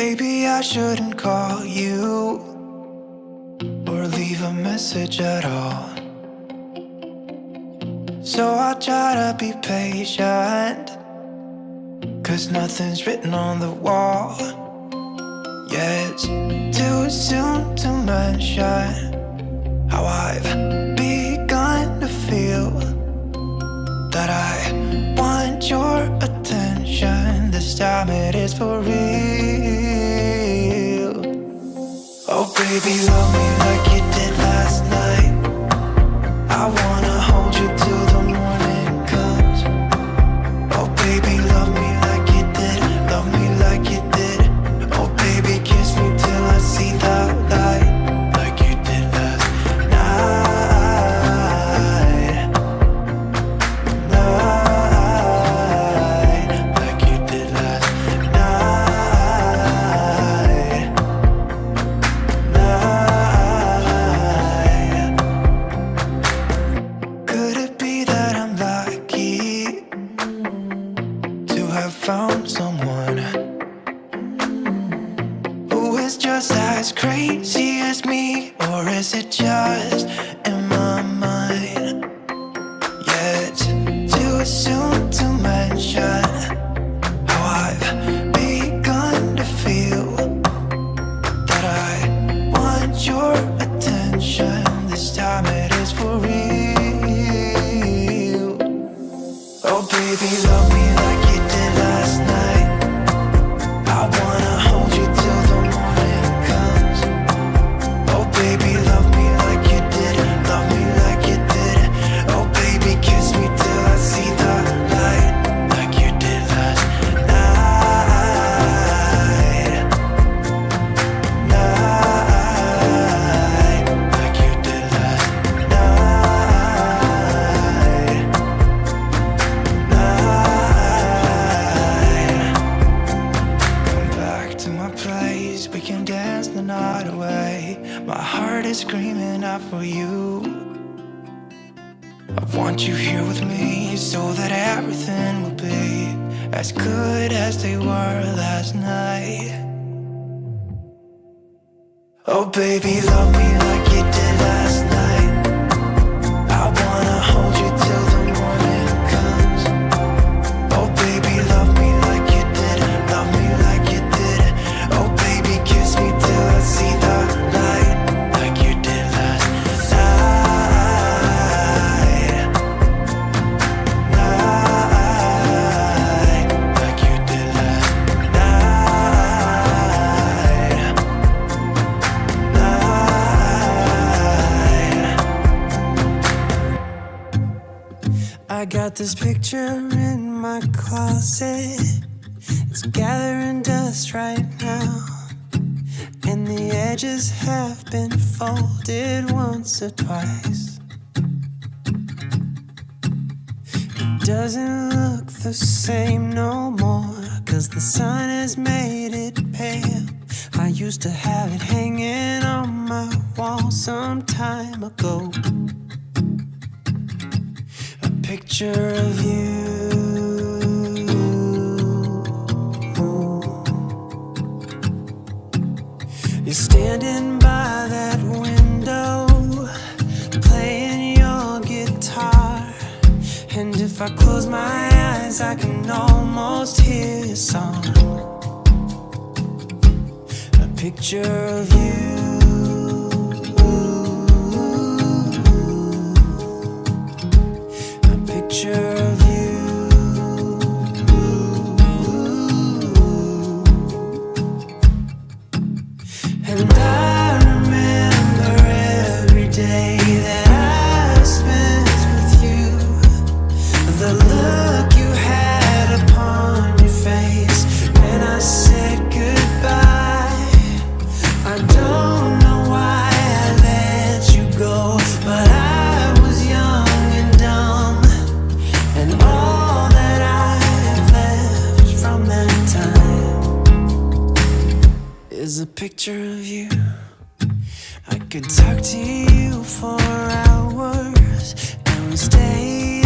Maybe I shouldn't call you or leave a message at all. So I'll try to be patient, 'cause nothing's written on the wall. Yeah, it's too soon to mention how I've begun to feel that I want your attention. This time it is for real. Oh baby, love me like you did last night. I wanna hold you till the morning comes. Oh baby, love me like you did. Love me like you did. Oh baby, kiss me till I see the light, like you did last night. Like you did last night. Could it be that I'm lucky to have found someone who is just as crazy as me? Or is it just in my mind? Yeah, it's too soon to mention how I've begun to feel that I want your attention. This time it is for real. Oh baby, love me like you did last night. I wanna hold you till the morning comes. Oh baby, love me like you did. Love me like you did. Oh baby, kiss me till I see the light, like you did last night. Like you did last night. Come back to my place, we can dance the night away. My heart is screaming out for you. I want you here with me so that everything will be as good as they were last night. Oh baby, love me like you did last night. I wanna hold you till the morning comes. Oh baby, love me like you did. Love me like you did. Oh baby, kiss me till I see the light, like you did last night. Like you did last night. I got this picture in my closet. It's gathering dust right now, and the edges have been folded once or twice. It doesn't look the same no more, 'cause the sun has made it pale. I used to have it hanging on my wall some time ago. A picture of you. You're standing by that window, playing your guitar. And if I close my eyes, I can almost hear your song. A picture of you. A picture of you. And I remember every day that I spent with you. The look you had upon your face when I said goodbye. I don't know why I let you go, but I was young and dumb. And all that I have left from that time is a picture of you. I could talk to you for hours, and we stay